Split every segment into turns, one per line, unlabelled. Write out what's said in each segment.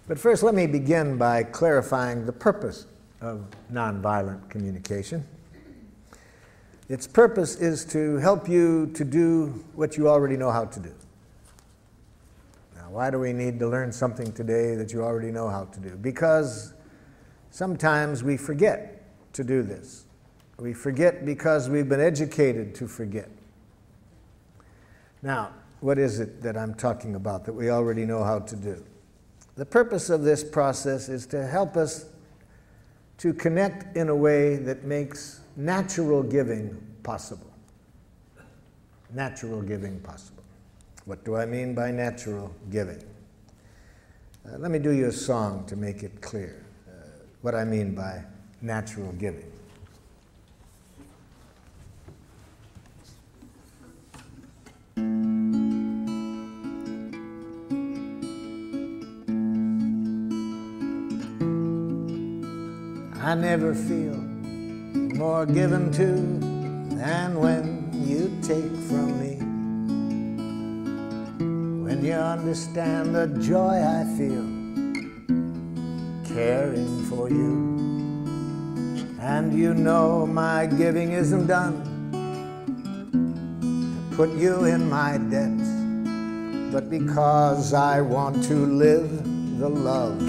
But first, let me begin by clarifying the purpose of nonviolent communication. Its purpose is to help you to do what you already know how to do. Now, why do we need to learn something today that you already know how to do? Because sometimes we forget to do this. We forget because we've been educated to forget. Now, what is it that I'm talking about that we already know how to do? The purpose of this process is to help us to connect in a way that makes natural giving possible. Natural giving possible. What do I mean by natural giving? Let me do you a song to make it clear what I mean by natural giving. I never feel more given to than when you take from me. When you understand the joy I feel caring for you, and you know my giving isn't done to put you in my debt, but because I want to live the love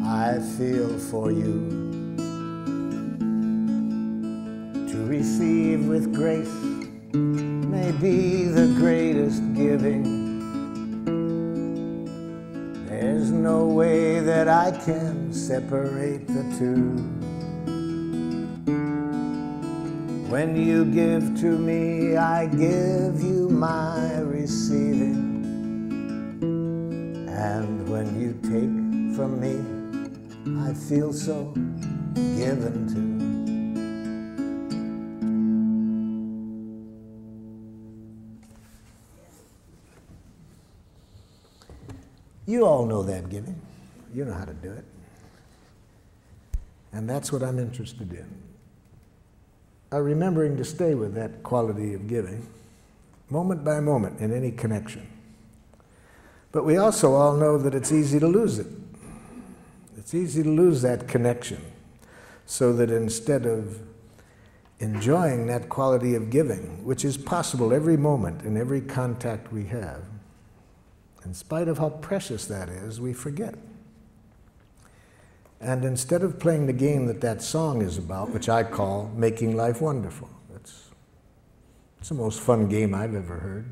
I feel for you. To receive with grace may be the greatest giving. There's no way that I can separate the two. When you give to me, I give you my receiving. And when you take from me, I feel so given to. You all know that giving. You know how to do it. And that's what I'm interested in. Remembering to stay with that quality of giving, moment by moment in any connection. But we also all know that it's easy to lose it. It's easy to lose that connection, so that instead of enjoying that quality of giving, which is possible every moment in every contact we have, in spite of how precious that is, we forget. And instead of playing the game that that song is about, which I call Making Life Wonderful, it's the most fun game I've ever heard.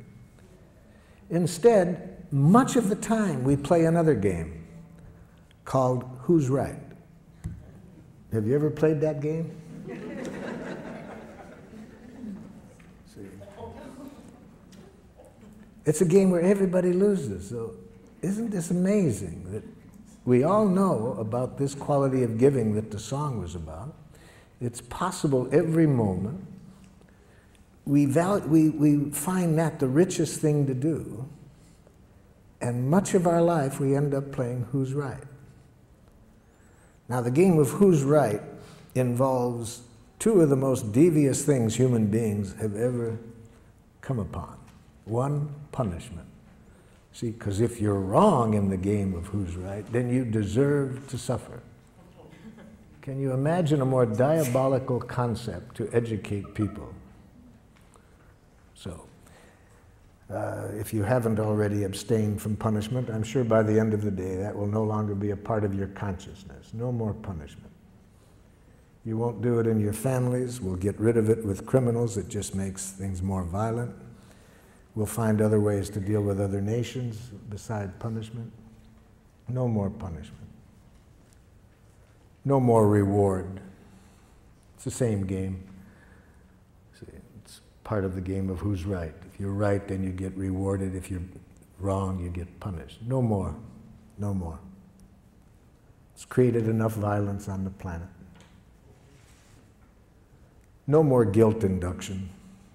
Instead, much of the time we play another game called Who's Right? Have you ever played that game? See. It's a game where everybody loses. So isn't this amazing that we all know about this quality of giving that the song was about? It's possible every moment. We find that the richest thing to do, and much of our life we end up playing Who's Right? Now, the game of Who's Right involves two of the most devious things human beings have ever come upon. One, punishment. See, because if you're wrong in the game of Who's Right, then you deserve to suffer. Can you imagine a more diabolical concept to educate people? So, if you haven't already abstained from punishment, I'm sure by the end of the day that will no longer be a part of your consciousness. No more punishment. You won't do it in your families. We'll get rid of it with criminals. It just makes things more violent. We'll find other ways to deal with other nations beside punishment. No more punishment. No more reward. It's the same game. It's part of the game of Who's Right. If you're right, then you get rewarded. If you're wrong, you get punished. No more. No more. It's created enough violence on the planet. No more guilt induction.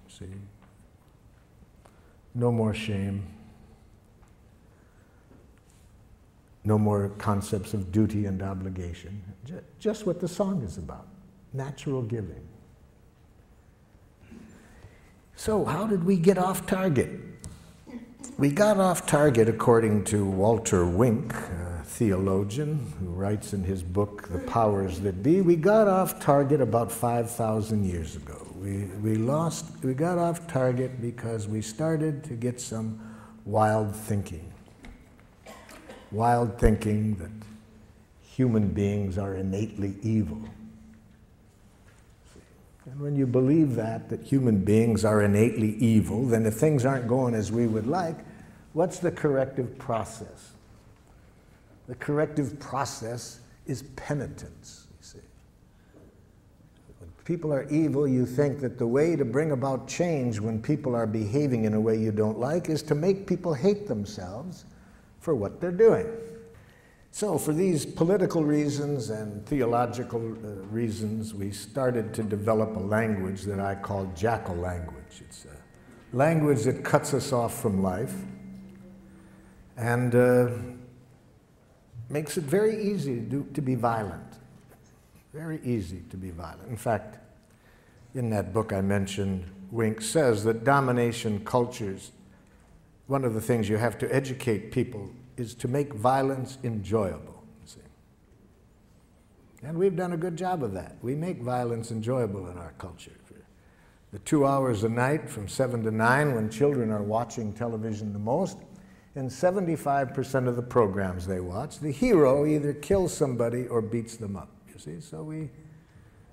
See? No more shame. No more concepts of duty and obligation. Just what the song is about. Natural giving. So how did we get off target? We got off target, according to Walter Wink, a theologian who writes in his book, The Powers That Be. We got off target about 5,000 years ago. We got off target because we started to get some wild thinking. Wild thinking that human beings are innately evil. And when you believe that human beings are innately evil, then if things aren't going as we would like, what's the corrective process? The corrective process is penitence, you see. When people are evil, you think that the way to bring about change when people are behaving in a way you don't like is to make people hate themselves for what they're doing. So for these political reasons and theological reasons, we started to develop a language that I call jackal language. It's a language that cuts us off from life and makes it very easy to be violent. Very easy to be violent. In fact, in that book I mentioned, Wink says that domination cultures, one of the things you have to educate people is to make violence enjoyable, you see. And we've done a good job of that. We make violence enjoyable in our culture. For the 2 hours a night from 7 to 9 when children are watching television the most, in 75% of the programs they watch, the hero either kills somebody or beats them up, you see.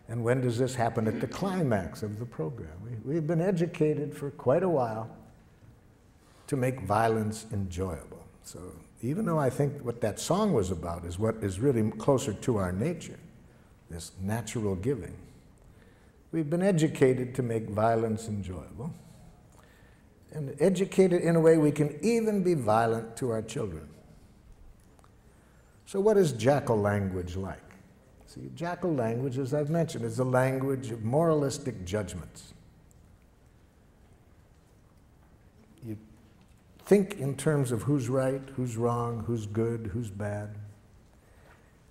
And when does this happen? At the climax of the program. We've been educated for quite a while to make violence enjoyable. So even though I think what that song was about is what is really closer to our nature, this natural giving, we've been educated to make violence enjoyable, and educated in a way we can even be violent to our children. So what is jackal language like? See, jackal language, as I've mentioned, is a language of moralistic judgments. You think in terms of who's right, who's wrong, who's good, who's bad.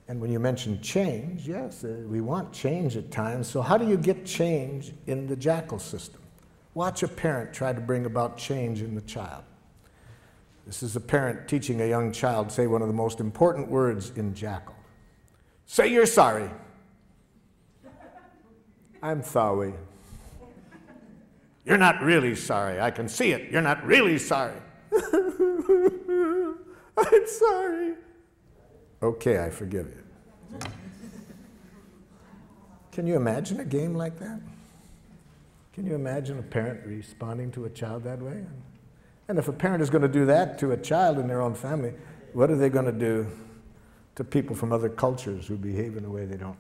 And when you mention change, yes, we want change at times. So how do you get change in the jackal system? Watch a parent try to bring about change in the child. This is a parent teaching a young child say one of the most important words in jackal. Say you're sorry. I'm sorry. You're not really sorry. I can see it. You're not really sorry. I'm sorry. Okay, I forgive you. Can you imagine a game like that? Can you imagine a parent responding to a child that way? And if a parent is going to do that to a child in their own family, what are they going to do to people from other cultures who behave in a way they don't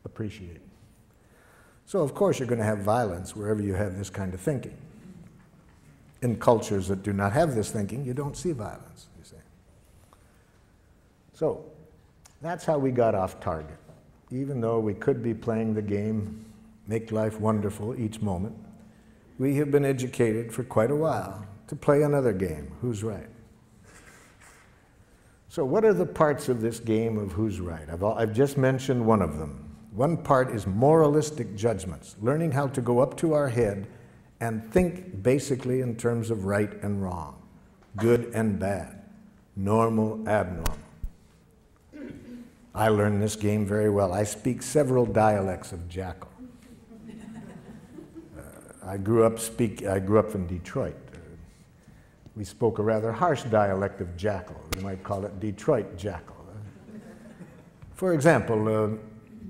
appreciate? So of course you're going to have violence wherever you have this kind of thinking. In cultures that do not have this thinking, you don't see violence, you see. So that's how we got off target. Even though we could be playing the game, make life wonderful each moment, we have been educated for quite a while to play another game, who's right. So what are the parts of this game of who's right? I've just mentioned one of them. One part is moralistic judgments, learning how to go up to our head and think basically in terms of right and wrong, good and bad, normal, abnormal. I learned this game very well. I speak several dialects of jackal. I grew up in Detroit. We spoke a rather harsh dialect of jackal. We might call it Detroit jackal. For example,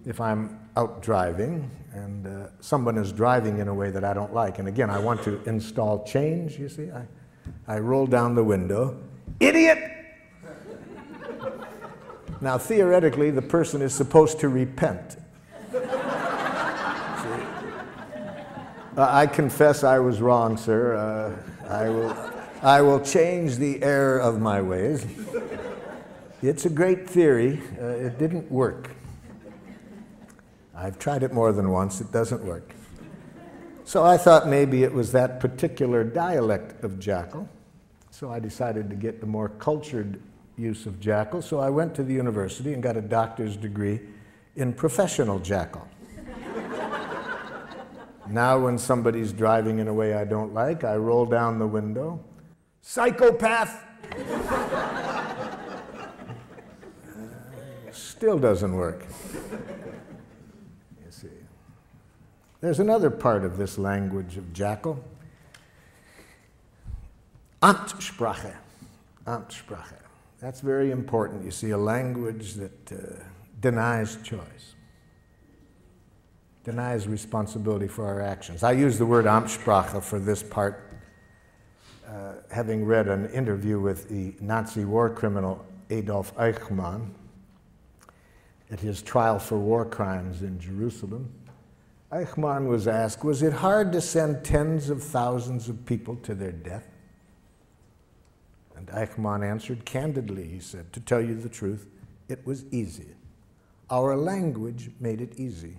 if I'm out driving and someone is driving in a way that I don't like, and again, I want to install change, you see, I roll down the window, idiot! Now, theoretically, the person is supposed to repent. I confess I was wrong, sir. I will change the error of my ways. It's a great theory. It didn't work. I've tried it more than once. It doesn't work. So I thought maybe it was that particular dialect of jackal. So I decided to get the more cultured use of jackal. So I went to the university and got a doctor's degree in professional jackal. Now when somebody's driving in a way I don't like, I roll down the window. Psychopath! Still doesn't work. You see. There's another part of this language of Jackal. Amtssprache. Amtssprache. That's very important. You see, a language that denies choice, denies responsibility for our actions. I use the word Amtssprache for this part, having read an interview with the Nazi war criminal Adolf Eichmann at his trial for war crimes in Jerusalem. Eichmann was asked, was it hard to send tens of thousands of people to their death? And Eichmann answered candidly, he said, to tell you the truth, it was easy. Our language made it easy.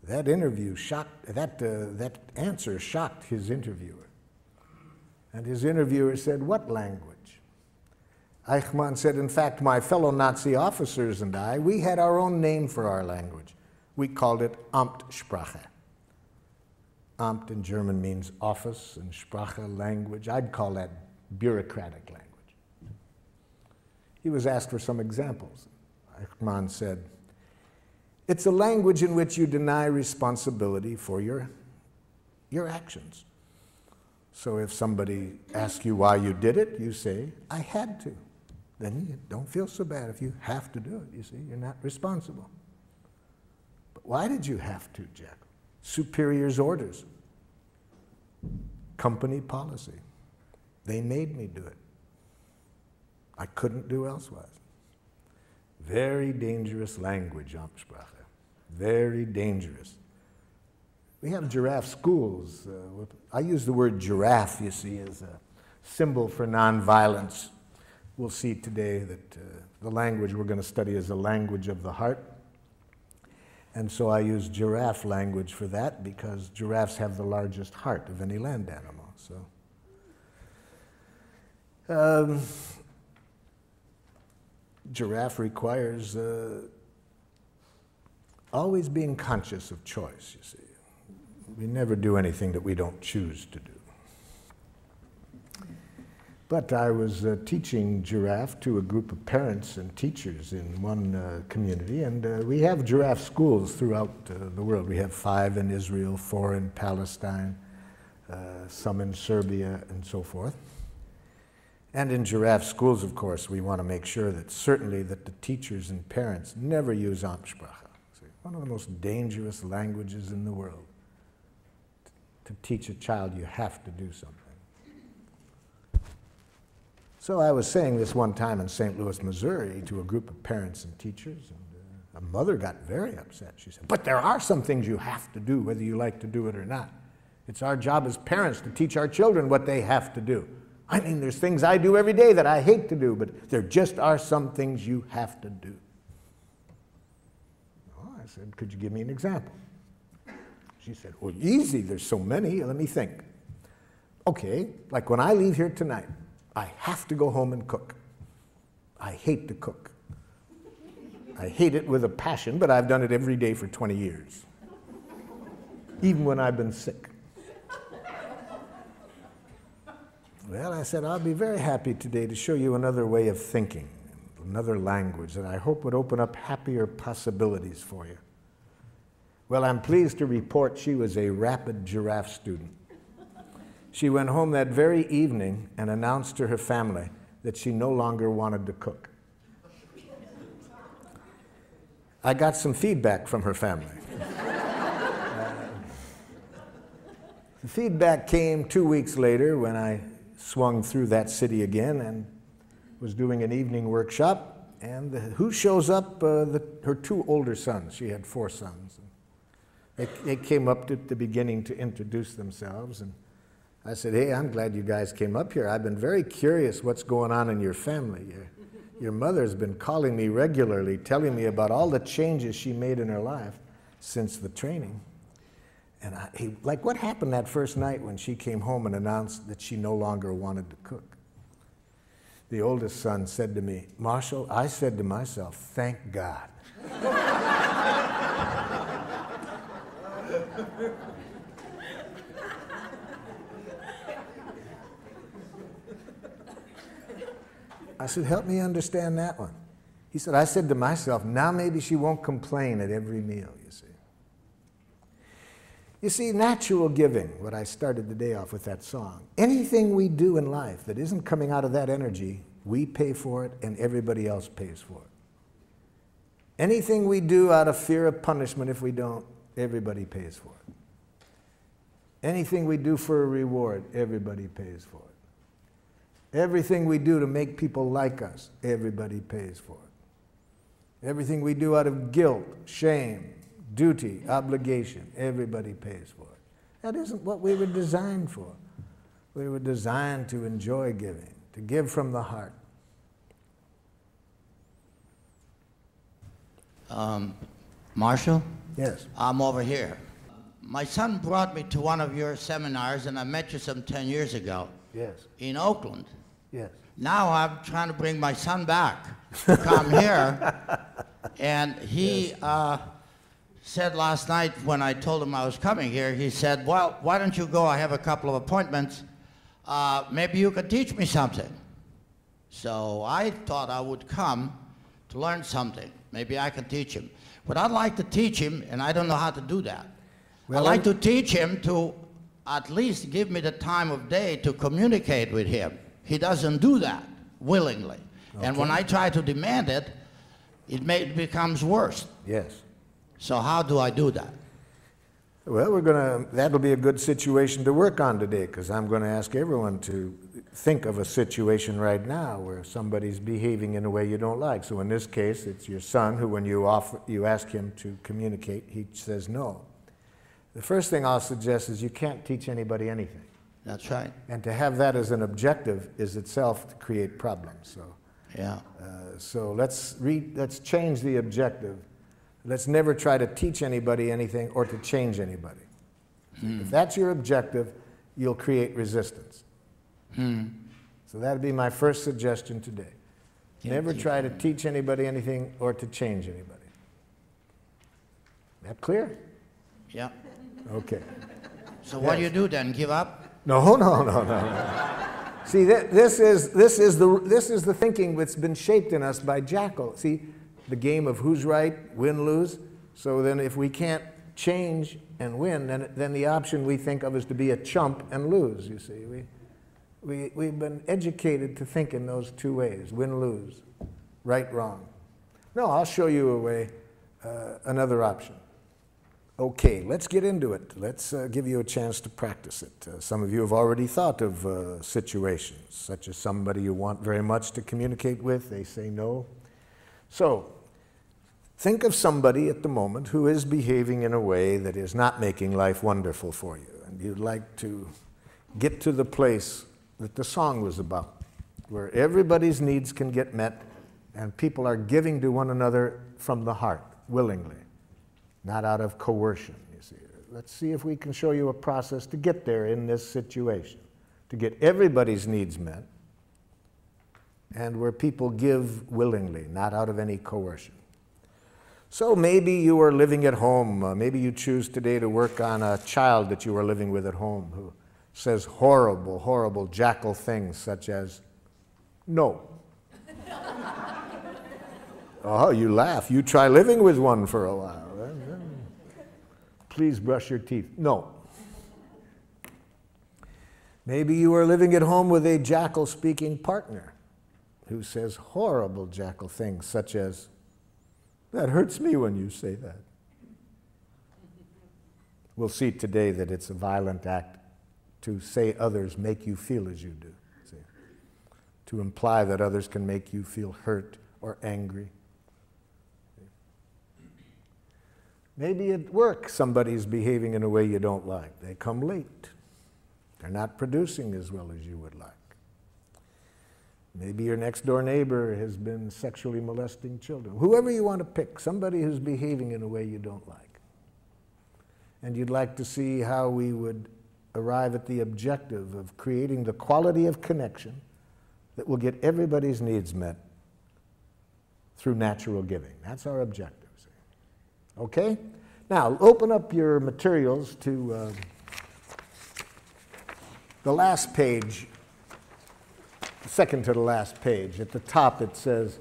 That interview shocked, that answer shocked his interviewer. And his interviewer said, what language? Eichmann said, in fact, my fellow Nazi officers and I, we had our own name for our language. We called it Amtssprache. Amt in German means office, and Sprache, language. I'd call that bureaucratic language. He was asked for some examples. Eichmann said, it's a language in which you deny responsibility for your actions. So if somebody asks you why you did it, you say, I had to. Then you don't feel so bad if you have to do it. You see, you're not responsible. But why did you have to, Jack? Superior's orders. Company policy. They made me do it. I couldn't do elsewise. Very dangerous language, Amtssprache. Very dangerous. We have giraffe schools. I use the word giraffe, you see, as a symbol for nonviolence. We'll see today that the language we're going to study is a language of the heart. And so I use giraffe language for that because giraffes have the largest heart of any land animal. So, giraffe requires always being conscious of choice, you see. We never do anything that we don't choose to do. But I was teaching giraffe to a group of parents and teachers in one community, and we have giraffe schools throughout the world. We have 5 in Israel, 4 in Palestine, some in Serbia, and so forth. And in giraffe schools, of course, we want to make sure that certainly that the teachers and parents never use Amtssprache. One of the most dangerous languages in the world. To teach a child, you have to do something. So I was saying this one time in St. Louis, Missouri, to a group of parents and teachers, and a mother got very upset. She said, but there are some things you have to do, whether you like to do it or not. It's our job as parents to teach our children what they have to do. I mean, there's things I do every day that I hate to do, but there just are some things you have to do. Oh, I said, could you give me an example? She said, well, easy, there's so many, let me think. Okay, like when I leave here tonight, I have to go home and cook. I hate to cook. I hate it with a passion, but I've done it every day for 20 years, even when I've been sick. Well, I said, I'll be very happy today to show you another way of thinking, another language that I hope would open up happier possibilities for you. Well, I'm pleased to report she was a rapid giraffe student. She went home that very evening and announced to her family that she no longer wanted to cook. I got some feedback from her family. The feedback came 2 weeks later when I swung through that city again and was doing an evening workshop, and who shows up? Her 2 older sons. She had 4 sons. They came up at the beginning to introduce themselves, and I said, hey, I'm glad you guys came up here. I've been very curious what's going on in your family. Your mother's been calling me regularly, telling me about all the changes she made in her life since the training. And like, what happened that first night when she came home and announced that she no longer wanted to cook? The oldest son said to me, Marshall, I said to myself, thank God. I said, help me understand that one. He said, I said to myself, now maybe she won't complain at every meal, you see. You see, natural giving, what I started the day off with that song, anything we do in life that isn't coming out of that energy, we pay for it and everybody else pays for it. Anything we do out of fear of punishment, if we don't, everybody pays for it. Anything we do for a reward, everybody pays for it. Everything we do to make people like us, everybody pays for it. Everything we do out of guilt, shame, duty, obligation, everybody pays for it. That isn't what we were designed for. We were designed to enjoy giving, to give from the heart.
Marshall?
Yes.
I'm over here. My son brought me to one of your seminars, and I met you some 10 years ago.
Yes.
In Oakland.
Yes.
Now I'm trying to bring my son back to come here. And he said last night when I told him I was coming here, he said, well, why don't you go? I have a couple of appointments. Maybe you could teach me something. So I thought I would come to learn something. Maybe I could teach him. But I'd like to teach him, and I don't know how to do that.
Well,
I'd like to teach him to at least give me the time of day to communicate with him. He doesn't do that willingly. Okay. And when I try to demand it, it becomes worse.
Yes.
So how do I do that?
Well, that'll be a good situation to work on today, because I'm going to ask everyone to think of a situation right now where somebody's behaving in a way you don't like. So in this case, it's your son who, when you ask him to communicate, he says no. The first thing I'll suggest is you can't teach anybody anything.
That's right.
And to have that as an objective is itself to create problems. So,
yeah.
So let's change the objective. Let's never try to teach anybody anything or to change anybody. If that's your objective, you'll create resistance. So that'd be my first suggestion today. Never try to teach anybody anything or to change anybody. That clear?
Yeah.
Okay.
So what do you do then? Give up?
No. See, this is the thinking that's been shaped in us by Jackal. See, the game of who's right, win, lose. So then if we can't change and win, then the option we think of is to be a chump and lose, you see. We've been educated to think in those two ways, win, lose, right, wrong. No, I'll show you a way, another option. Okay, let's get into it. Let's give you a chance to practice it. Some of you have already thought of situations, such as somebody you want very much to communicate with, they say no. So, think of somebody at the moment who is behaving in a way that is not making life wonderful for you, and you'd like to get to the place that the song was about, where everybody's needs can get met and people are giving to one another from the heart, willingly, not out of coercion, you see. Let's see if we can show you a process to get there in this situation, to get everybody's needs met, and where people give willingly, not out of any coercion. So maybe you are living at home. Maybe you choose today to work on a child that you are living with at home who says horrible, horrible Jackal things such as, no. Oh, you laugh. You try living with one for a while. Please brush your teeth. No. Maybe you are living at home with a Jackal-speaking partner who says horrible Jackal things such as, that hurts me when you say that. We'll see today that it's a violent act to say others make you feel as you do. See? To imply that others can make you feel hurt or angry. Maybe at work somebody's behaving in a way you don't like. They come late. They're not producing as well as you would like. Maybe your next door neighbor has been sexually molesting children. Whoever you want to pick, somebody who's behaving in a way you don't like. And you'd like to see how we would arrive at the objective of creating the quality of connection that will get everybody's needs met through natural giving. That's our objective. Okay? Now, open up your materials to the last page, second to the last page. At the top it says,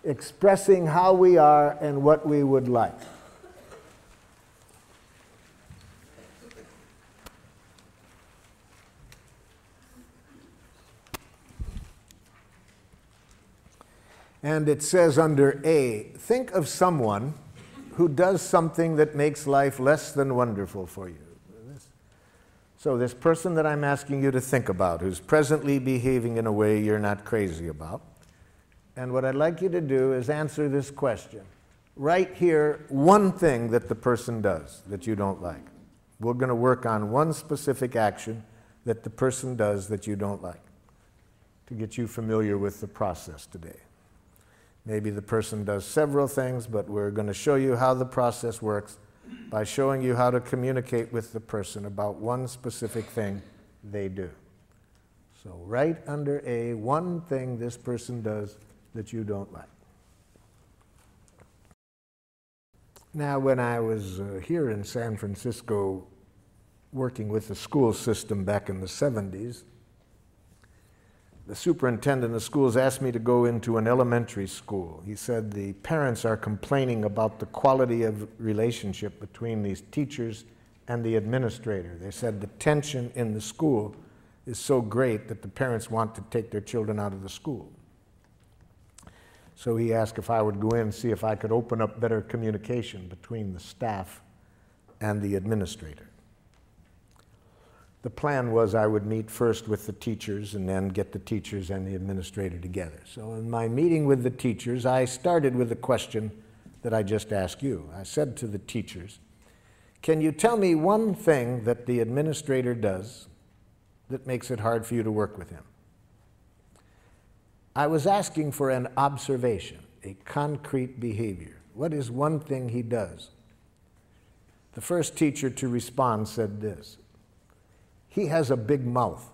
expressing how we are and what we would like. And it says under A, think of someone who does something that makes life less than wonderful for you. So this person that I'm asking you to think about, who's presently behaving in a way you're not crazy about, and what I'd like you to do is answer this question. Write here one thing that the person does that you don't like. We're going to work on one specific action that the person does that you don't like to get you familiar with the process today. Maybe the person does several things, but we're going to show you how the process works by showing you how to communicate with the person about one specific thing they do. So write under A one thing this person does that you don't like. Now, when I was here in San Francisco working with the school system back in the 70s, the superintendent of schools asked me to go into an elementary school. He said the parents are complaining about the quality of relationship between these teachers and the administrator. They said the tension in the school is so great that the parents want to take their children out of the school. So he asked if I would go in and see if I could open up better communication between the staff and the administrator. The plan was I would meet first with the teachers and then get the teachers and the administrator together. So in my meeting with the teachers, I started with the question that I just asked you. I said to the teachers, can you tell me one thing that the administrator does that makes it hard for you to work with him? I was asking for an observation, a concrete behavior. What is one thing he does? The first teacher to respond said this: he has a big mouth.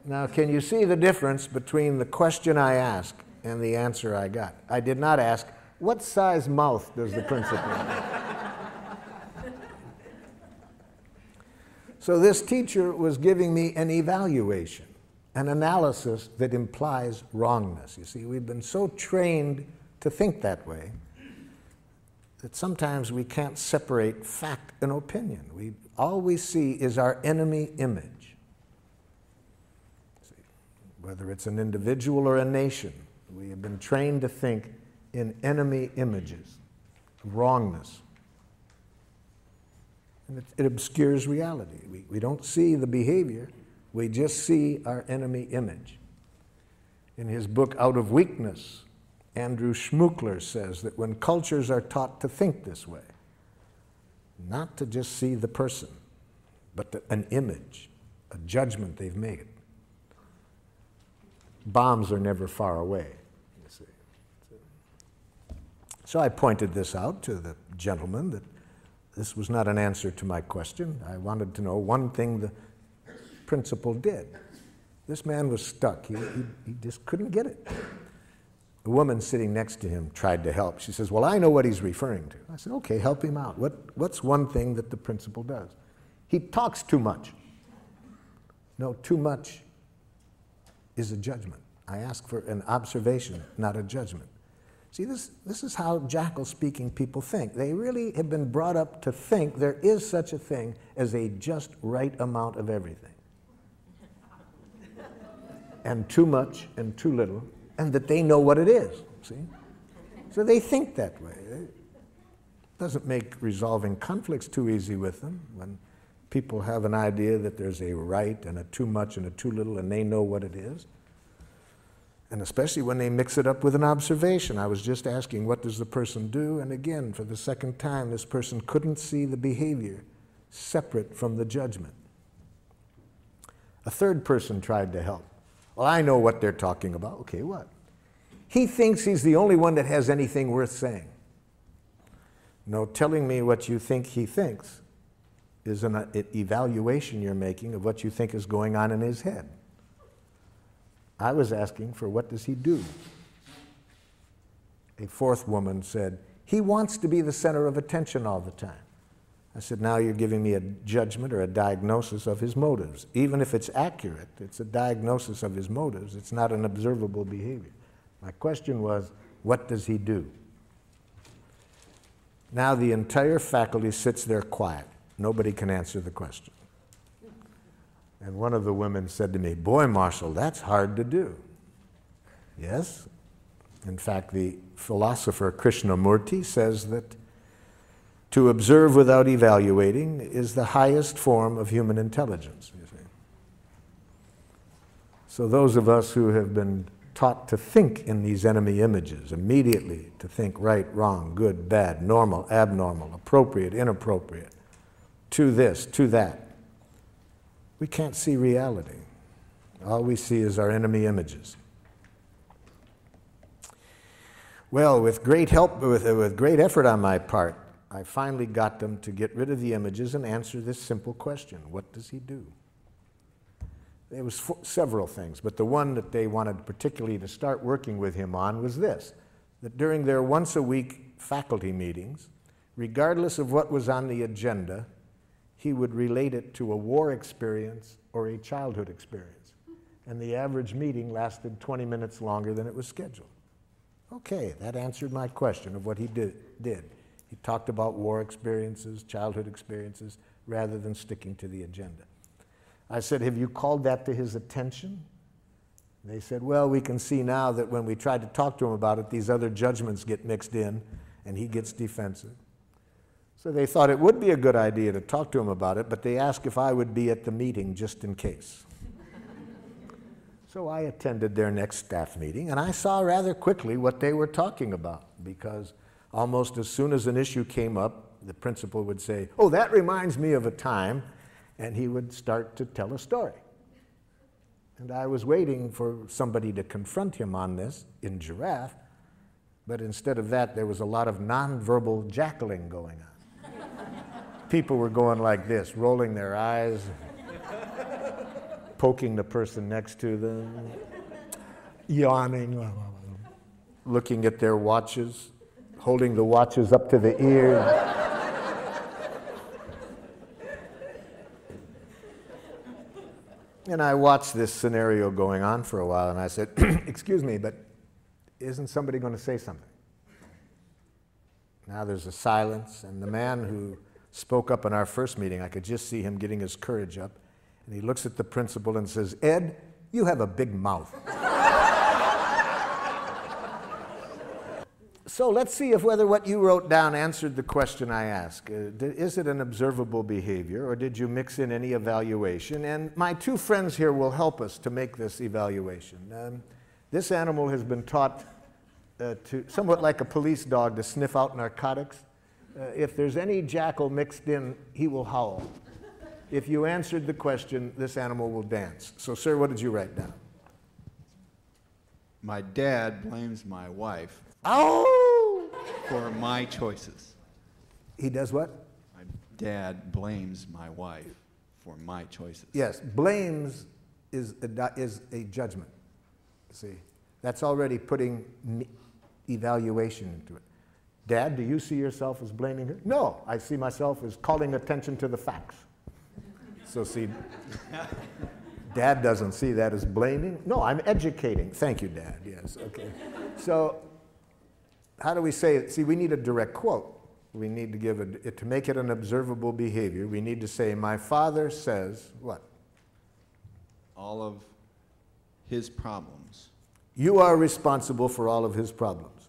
Now, can you see the difference between the question I asked and the answer I got? I did not ask, what size mouth does the principal have? So this teacher was giving me an evaluation, an analysis that implies wrongness. You see, we've been so trained to think that way that sometimes we can't separate fact and opinion. All we see is our enemy image. See, whether it's an individual or a nation, we have been trained to think in enemy images, wrongness. And it obscures reality. We don't see the behavior, we just see our enemy image. In his book, Out of Weakness, Andrew Schmookler says that when cultures are taught to think this way, not to just see the person, but an image, a judgment they've made, bombs are never far away, you see. So I pointed this out to the gentleman, that this was not an answer to my question. I wanted to know one thing the principal did. This man was stuck. He just couldn't get it. The woman sitting next to him tried to help. She says, well, I know what he's referring to. I said, okay, help him out. What's one thing that the principal does? He talks too much. No, too much is a judgment. I ask for an observation, not a judgment. See, this is how jackal-speaking people think. They really have been brought up to think there is such a thing as a just right amount of everything. And too much and too little, and that they know what it is, see? So they think that way. It doesn't make resolving conflicts too easy with them when people have an idea that there's a right and a too much and a too little, and they know what it is. And especially when they mix it up with an observation. I was just asking, what does the person do? And again, for the second time, this person couldn't see the behavior separate from the judgment. A third person tried to help. Well, I know what they're talking about. Okay, what? He thinks he's the only one that has anything worth saying. No, telling me what you think he thinks is an evaluation you're making of what you think is going on in his head. I was asking for what does he do? A fourth woman said, he wants to be the center of attention all the time. I said, now you're giving me a judgment or a diagnosis of his motives. Even if it's accurate, it's a diagnosis of his motives. It's not an observable behavior. My question was, what does he do? Now the entire faculty sits there quiet. Nobody can answer the question. And one of the women said to me, boy, Marshall, that's hard to do. Yes. In fact, the philosopher Krishnamurti says that to observe without evaluating is the highest form of human intelligence, you see. So those of us who have been taught to think in these enemy images, immediately to think right, wrong, good, bad, normal, abnormal, appropriate, inappropriate, to this, to that, we can't see reality. All we see is our enemy images. Well, with great help, with great effort on my part, I finally got them to get rid of the images and answer this simple question: what does he do? There was several things, but the one that they wanted particularly to start working with him on was this: that during their once-a-week faculty meetings, regardless of what was on the agenda, he would relate it to a war experience or a childhood experience. And the average meeting lasted 20 minutes longer than it was scheduled. Okay, that answered my question of what he did. He talked about war experiences, childhood experiences, rather than sticking to the agenda. I said, have you called that to his attention? They said, well, we can see now that when we tried to talk to him about it, these other judgments get mixed in, and he gets defensive. So they thought it would be a good idea to talk to him about it, but they asked if I would be at the meeting just in case. So I attended their next staff meeting, and I saw rather quickly what they were talking about, because almost as soon as an issue came up, the principal would say, oh, that reminds me of a time, and he would start to tell a story. And I was waiting for somebody to confront him on this in Giraffe, but instead of that, there was a lot of nonverbal jackling going on. People were going like this, rolling their eyes, poking the person next to them, yawning, looking at their watches, holding the watches up to the ears. And I watched this scenario going on for a while, and I said, excuse me, but isn't somebody going to say something? Now there's a silence, and the man who spoke up in our first meeting, I could just see him getting his courage up, and he looks at the principal and says, Ed, you have a big mouth. So let's see if whether what you wrote down answered the question I asked. Is it an observable behavior, or did you mix in any evaluation? And my two friends here will help us to make this evaluation. This animal has been taught to, somewhat like a police dog, to sniff out narcotics. If there's any jackal mixed in, he will howl. If you answered the question, this animal will dance. So, sir, what did you write down?
My dad blames my wife for my choices.
He does what?
My dad blames my wife for my choices.
Yes, blames is a judgment. See, that's already putting evaluation into it. Dad, do you see yourself as blaming her? No, I see myself as calling attention to the facts. So see, Dad doesn't see that as blaming. No, I'm educating. Thank you, Dad. Yes, okay. So how do we say it? See, we need a direct quote. We need to give to make it an observable behavior, we need to say, my father says what?
All of his problems.
You are responsible for all of his problems.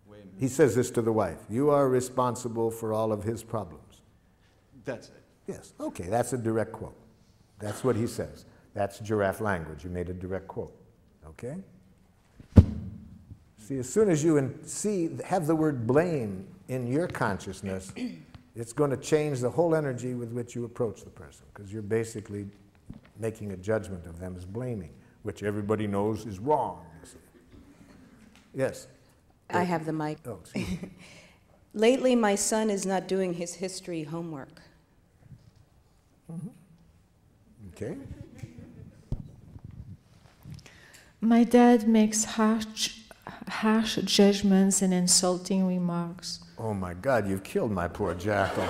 Wait a minute.
He says this to the wife. You are responsible for all of his problems.
That's it.
Yes, okay, that's a direct quote. That's what he says. That's giraffe language. You made a direct quote, okay? See, as soon as you have the word blame in your consciousness, it's going to change the whole energy with which you approach the person, because you're basically making a judgment of them as blaming, which everybody knows is wrong. You see. Yes?
I have the mic.
Oh, excuse me.
Lately, my son is not doing his history homework.
Mm-hmm. Okay.
My dad makes harsh judgments and insulting remarks.
Oh my God, you've killed my poor jackal.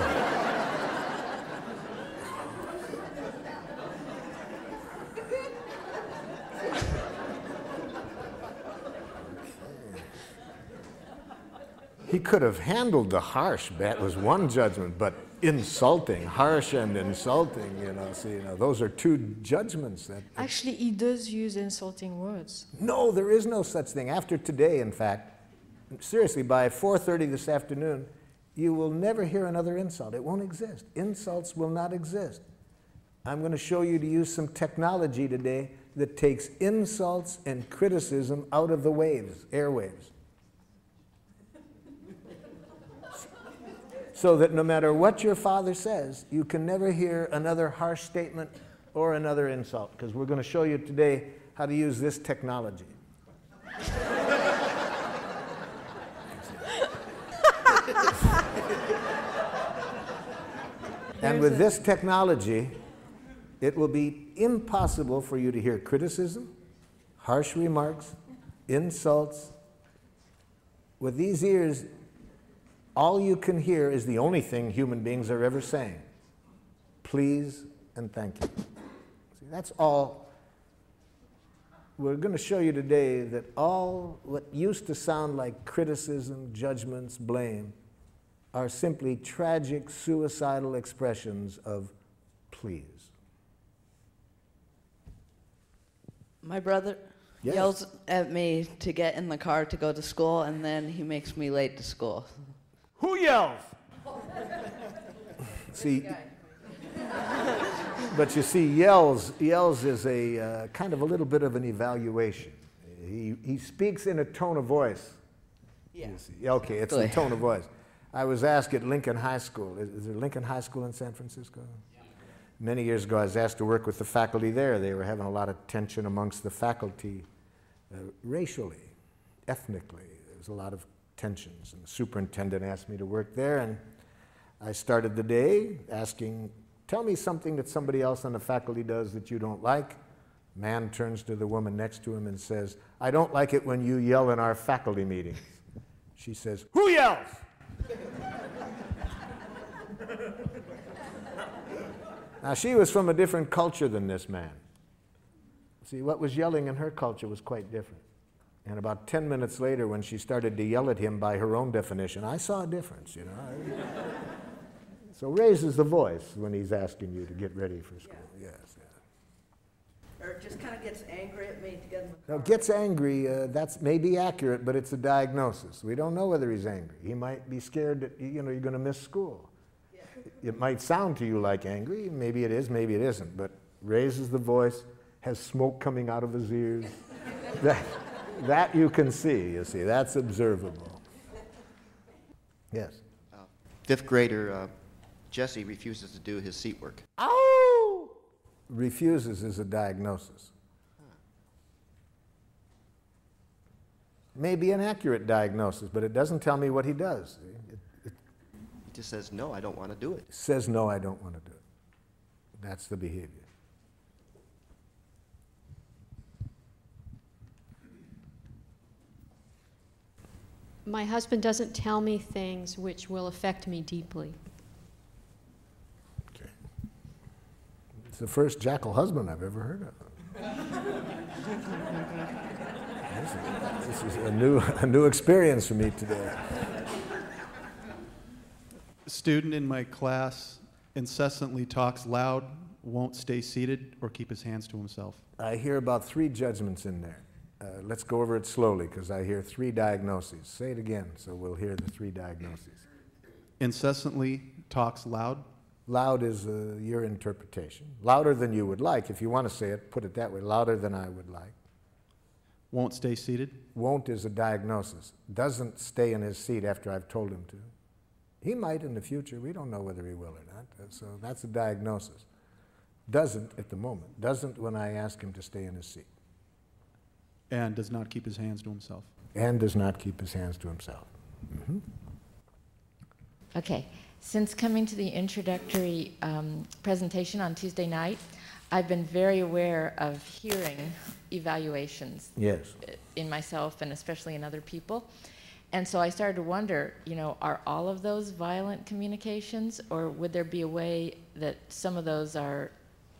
He could have handled the harsh, that was one judgment, but insulting, harsh and insulting, see, those are two judgments.
Actually, he does use insulting words.
No, there is no such thing. After today, in fact, seriously, by 4:30 this afternoon, you will never hear another insult. It won't exist. Insults will not exist. I'm going to show you to use some technology today that takes insults and criticism out of the waves, airwaves. So that no matter what your father says, you can never hear another harsh statement or another insult, because we're going to show you today how to use this technology. And with this technology, it will be impossible for you to hear criticism, harsh remarks, insults. With these ears, all you can hear is the only thing human beings are ever saying. Please and thank you. See, that's all. We're going to show you today that all what used to sound like criticism, judgments, blame, are simply tragic, suicidal expressions of please.
My brother
Yes.
yells at me to get in the car to go to school, and then he makes me late to school.
Who yells? See, but you see, yells is a kind of a little bit of an evaluation. He speaks in a tone of voice.
Yeah.
You see. Okay, it's the tone of voice. I was asked at Lincoln High School. Is there Lincoln High School in San Francisco? Yeah. Many years ago, I was asked to work with the faculty there. They were having a lot of tension amongst the faculty, racially, ethnically. There was a lot of tensions, and the superintendent asked me to work there, and I started the day asking, tell me something that somebody else on the faculty does that you don't like. Man turns to the woman next to him and says, I don't like it when you yell in our faculty meetings. She says, who yells? Now, she was from a different culture than this man. See, what was yelling in her culture was quite different. And about 10 minutes later, when she started to yell at him by her own definition, I saw a difference, So raises the voice when he's asking you to get ready for school. Yeah. Yes. Yeah.
Or just kind of gets angry at me to get in the car.
Now, gets angry, that's maybe accurate, but it's a diagnosis. We don't know whether he's angry. He might be scared that, you're going to miss school. Yeah. It might sound to you like angry. Maybe it is, maybe it isn't. But raises the voice, has smoke coming out of his ears. That you can see, that's observable. Yes?
Fifth grader Jesse refuses to do his seat work.
Ow! Refuses is a diagnosis. Maybe an accurate diagnosis, but it doesn't tell me what he does.
He just says, no, I don't want to do it.
Says, no, I don't want to do it. That's the behavior.
My husband doesn't tell me things which will affect me deeply.
Okay. It's the first jackal husband I've ever heard of. This is a new experience for me today.
A student in my class incessantly talks loud, won't stay seated, or keep his hands to himself.
I hear about 3 judgments in there. Let's go over it slowly, because I hear 3 diagnoses. Say it again, so we'll hear the 3 diagnoses.
Incessantly talks loud.
Loud is your interpretation. Louder than you would like. If you want to say it, put it that way. Louder than I would like.
Won't stay seated.
Won't is a diagnosis. Doesn't stay in his seat after I've told him to. He might in the future. We don't know whether he will or not. So that's a diagnosis. Doesn't at the moment. Doesn't when I ask him to stay in his seat.
And does not keep his hands to himself.
And does not keep his hands to himself. Mm-hmm.
Okay. Since coming to the introductory presentation on Tuesday night, I've been very aware of hearing evaluations.
Yes.
In myself and especially in other people. And so I started to wonder, you know, are all of those violent communications, or would there be a way that some of those are,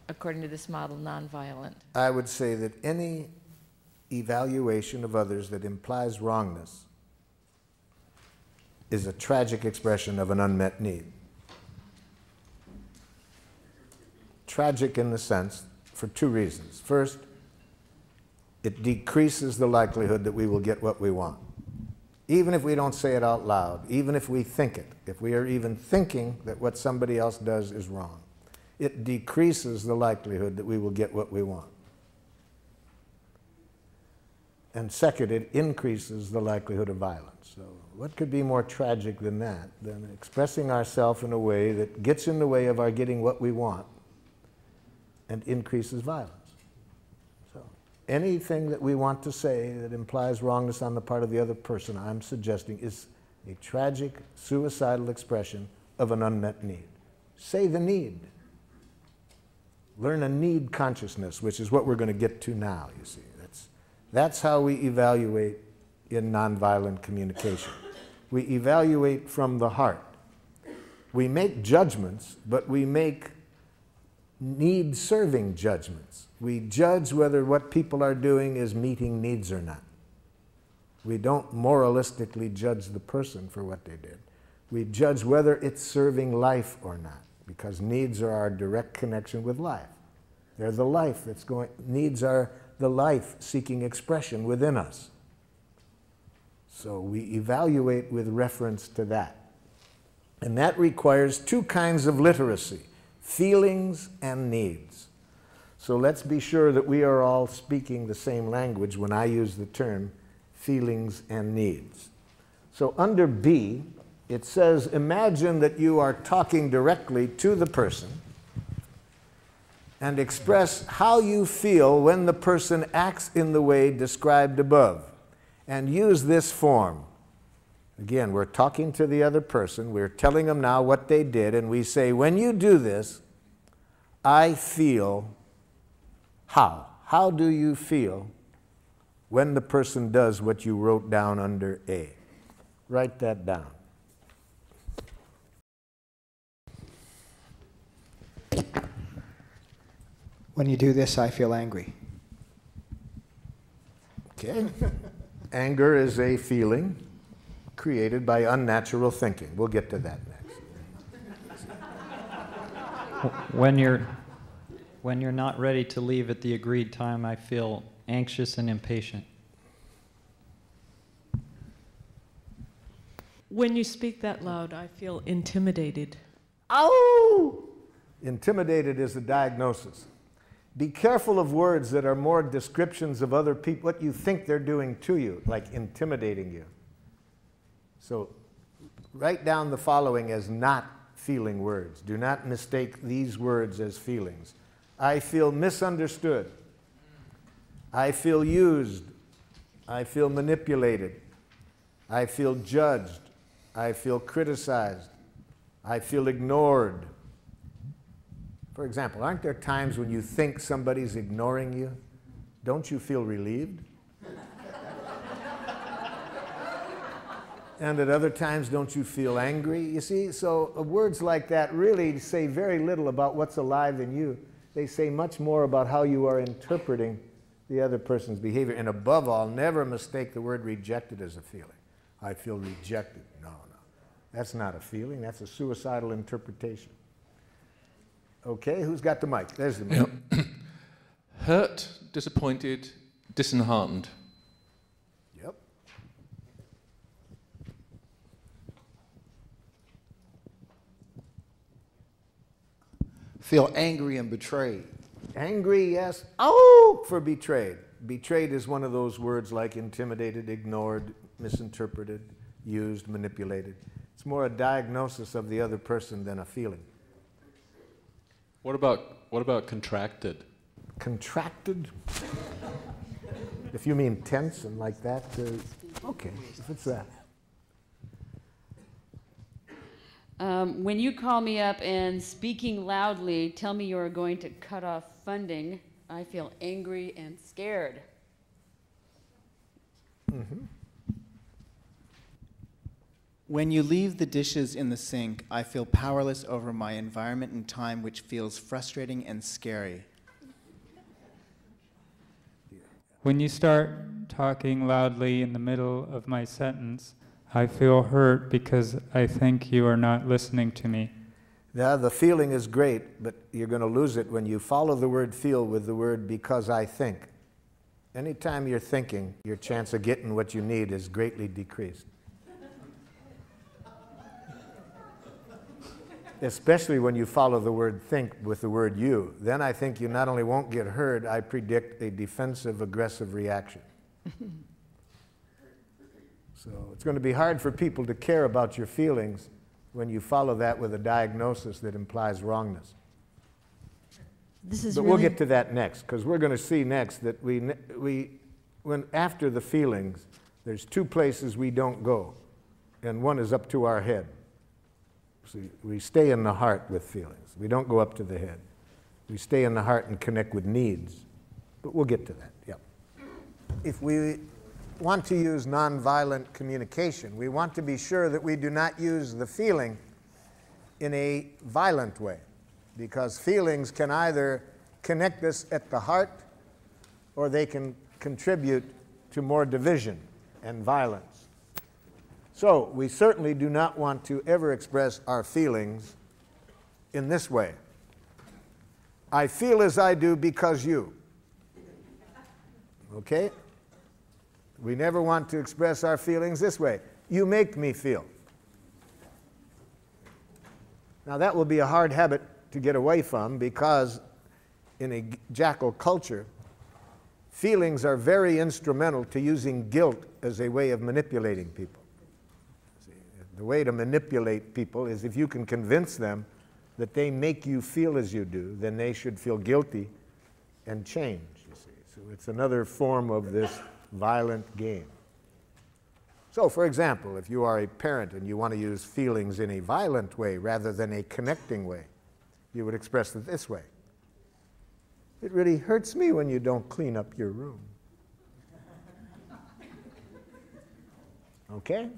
according to this model, nonviolent?
I would say that any evaluation of others that implies wrongness is a tragic expression of an unmet need. Tragic in the sense, for two reasons. First, it decreases the likelihood that we will get what we want. Even if we don't say it out loud, even if we think it, if we are even thinking that what somebody else does is wrong, it decreases the likelihood that we will get what we want. And second, it increases the likelihood of violence. So what could be more tragic than that, than expressing ourselves in a way that gets in the way of our getting what we want and increases violence? So anything that we want to say that implies wrongness on the part of the other person, I'm suggesting, is a tragic, suicidal expression of an unmet need. Say the need. Learn a need consciousness, which is what we're going to get to now, you see. That's how we evaluate in nonviolent communication. We evaluate from the heart. We make judgments, but we make need-serving judgments. We judge whether what people are doing is meeting needs or not. We don't moralistically judge the person for what they did. We judge whether it's serving life or not, because needs are our direct connection with life. They're the life that's going, needs are the life-seeking expression within us. So we evaluate with reference to that. And that requires two kinds of literacy, feelings and needs. So let's be sure that we are all speaking the same language when I use the term feelings and needs. So under B, it says, imagine that you are talking directly to the person and express how you feel when the person acts in the way described above. And use this form. Again, we're talking to the other person, we're telling them now what they did, and we say, when you do this, I feel how? How do you feel when the person does what you wrote down under A? Write that down.
When you do this, I feel angry.
Okay. Anger is a feeling created by unnatural thinking. We'll get to that next.
When you're not ready to leave at the agreed time, I feel anxious and impatient.
When you speak that loud, I feel intimidated.
Ow! Intimidated is a diagnosis. Be careful of words that are more descriptions of other people, what you think they're doing to you, like intimidating you. So write down the following as not feeling words. Do not mistake these words as feelings. I feel misunderstood. I feel used. I feel manipulated. I feel judged. I feel criticized. I feel ignored. For example, aren't there times when you think somebody's ignoring you? Don't you feel relieved? And at other times, don't you feel angry? You see, so words like that really say very little about what's alive in you. They say much more about how you are interpreting the other person's behavior. And above all, never mistake the word rejected as a feeling. I feel rejected. No, no. That's not a feeling. That's a suicidal interpretation. Okay, who's got the mic? There's the mic.
Yep. Hurt, disappointed, disheartened.
Yep.
Feel angry and betrayed.
Angry, yes. Oh, for betrayed. Betrayed is one of those words like intimidated, ignored, misinterpreted, used, manipulated. It's more a diagnosis of the other person than a feeling.
What about contracted?
Contracted? If you mean tense and like that, okay, if it's that.
When you call me up and speaking loudly tell me you're going to cut off funding, I feel angry and scared.
Mm-hmm.
When you leave the dishes in the sink, I feel powerless over my environment and time, which feels frustrating and scary.
When you start talking loudly in the middle of my sentence, I feel hurt because I think you are not listening to me.
Yeah, the feeling is great, but you're going to lose it when you follow the word feel with the word because I think. Anytime you're thinking, your chance of getting what you need is greatly decreased. Especially when you follow the word think with the word you. Then I think you not only won't get heard, I predict a defensive, aggressive reaction. So it's going to be hard for people to care about your feelings when you follow that with a diagnosis that implies wrongness. But we'll get to that next, because we're going to see next that when after the feelings, there's two places we don't go, and one is up to our head. See, we stay in the heart with feelings. We don't go up to the head. We stay in the heart and connect with needs. But we'll get to that, yeah. If we want to use nonviolent communication, we want to be sure that we do not use the feeling in a violent way, because feelings can either connect us at the heart or they can contribute to more division and violence. So we certainly do not want to ever express our feelings in this way. I feel as I do because you. Okay? We never want to express our feelings this way. You make me feel. Now that will be a hard habit to get away from, because in a jackal culture, feelings are very instrumental to using guilt as a way of manipulating people. The way to manipulate people is if you can convince them that they make you feel as you do, then they should feel guilty and change, you see. So it's another form of this violent game. So, for example, if you are a parent and you want to use feelings in a violent way rather than a connecting way, you would express it this way. It really hurts me when you don't clean up your room. Okay?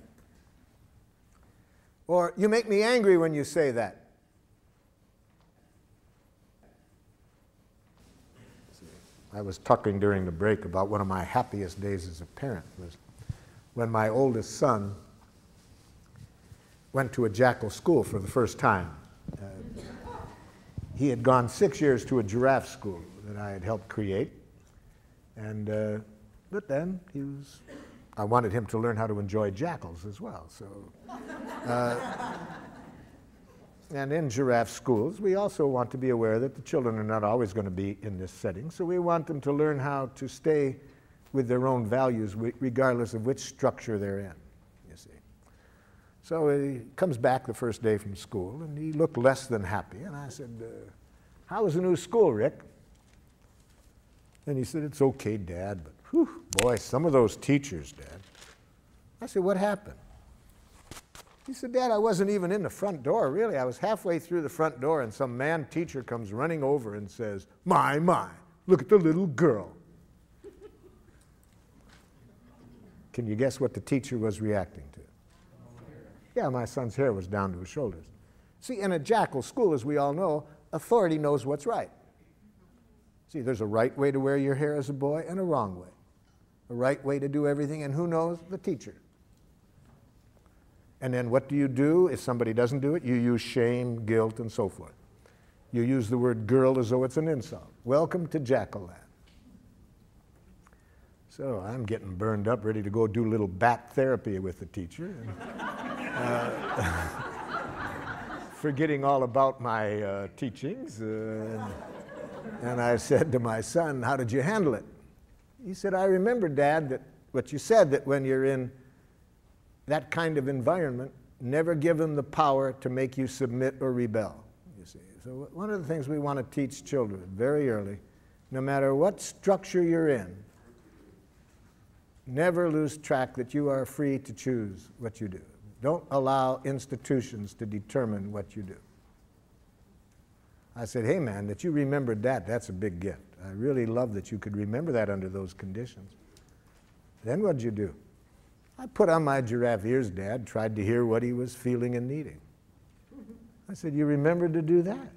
Or, you make me angry when you say that. I was talking during the break about one of my happiest days as a parent was when my oldest son went to a jackal school for the first time. He had gone 6 years to a giraffe school that I had helped create, and but then I wanted him to learn how to enjoy jackals as well. So, and in giraffe schools, we also want to be aware that the children are not always going to be in this setting, so we want them to learn how to stay with their own values regardless of which structure they're in, you see. So he comes back the first day from school, and he looked less than happy, and I said, how was the new school, Rick? And he said, it's okay, Dad, but whew, boy, some of those teachers, Dad. I said, what happened? He said, Dad, I wasn't even in the front door, really. I was halfway through the front door, and some man teacher comes running over and says, my, look at the little girl. Can you guess what the teacher was reacting to? Yeah, my son's hair was down to his shoulders. See, in a jackal school, as we all know, authority knows what's right. See, there's a right way to wear your hair as a boy and a wrong way. A right way to do everything, and who knows? The teacher. And then what do you do if somebody doesn't do it? You use shame, guilt, and so forth. You use the word girl as though it's an insult. Welcome to Jackal Land. So I'm getting burned up, ready to go do a little bat therapy with the teacher. And, forgetting all about my teachings. And I said to my son, how did you handle it? He said, I remember, Dad, that what you said, that when you're in that kind of environment, never give them the power to make you submit or rebel, you see. So one of the things we want to teach children very early, no matter what structure you're in, never lose track that you are free to choose what you do. Don't allow institutions to determine what you do. I said, hey man, that you remembered that, that's a big gift. I really love that you could remember that under those conditions. Then what'd you do? I put on my giraffe ears, Dad, tried to hear what he was feeling and needing. I said, you remembered to do that?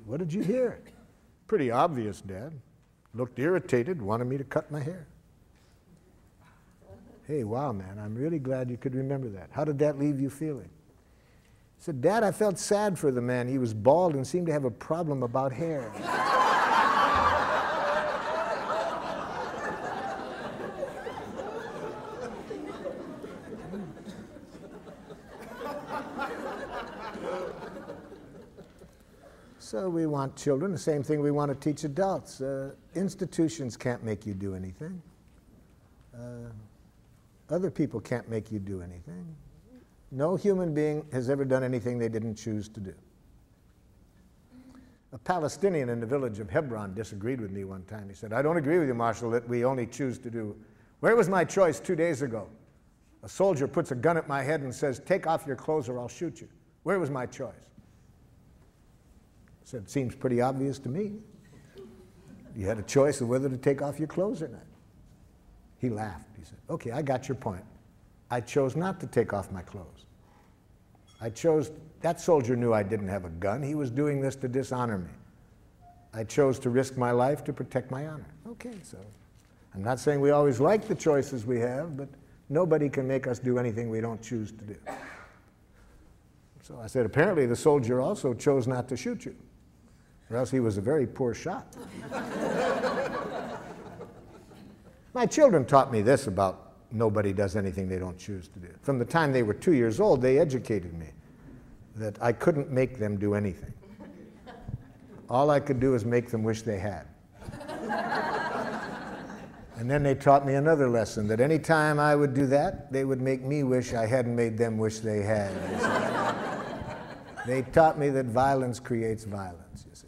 What did you hear? Pretty obvious, Dad. Looked irritated, wanted me to cut my hair. Hey, wow, man, I'm really glad you could remember that. How did that leave you feeling? I said, Dad, I felt sad for the man. He was bald and seemed to have a problem about hair. So we want children, the same thing we want to teach adults. Institutions can't make you do anything. Other people can't make you do anything. No human being has ever done anything they didn't choose to do. A Palestinian in the village of Hebron disagreed with me one time. He said, I don't agree with you, Marshall, that we only choose to do. Where was my choice 2 days ago? A soldier puts a gun at my head and says, take off your clothes or I'll shoot you. Where was my choice? I said, seems pretty obvious to me. You had a choice of whether to take off your clothes or not. He laughed. He said, okay, I got your point. I chose not to take off my clothes. That soldier knew I didn't have a gun. He was doing this to dishonor me. I chose to risk my life to protect my honor. Okay, so I'm not saying we always like the choices we have, but nobody can make us do anything we don't choose to do. So I said, apparently the soldier also chose not to shoot you, or else he was a very poor shot. My children taught me this about nobody does anything they don't choose to do. From the time they were 2 years old, they educated me that I couldn't make them do anything. All I could do is make them wish they had. And then they taught me another lesson, that any time I would do that, they would make me wish I hadn't made them wish they had. They taught me that violence creates violence, you see.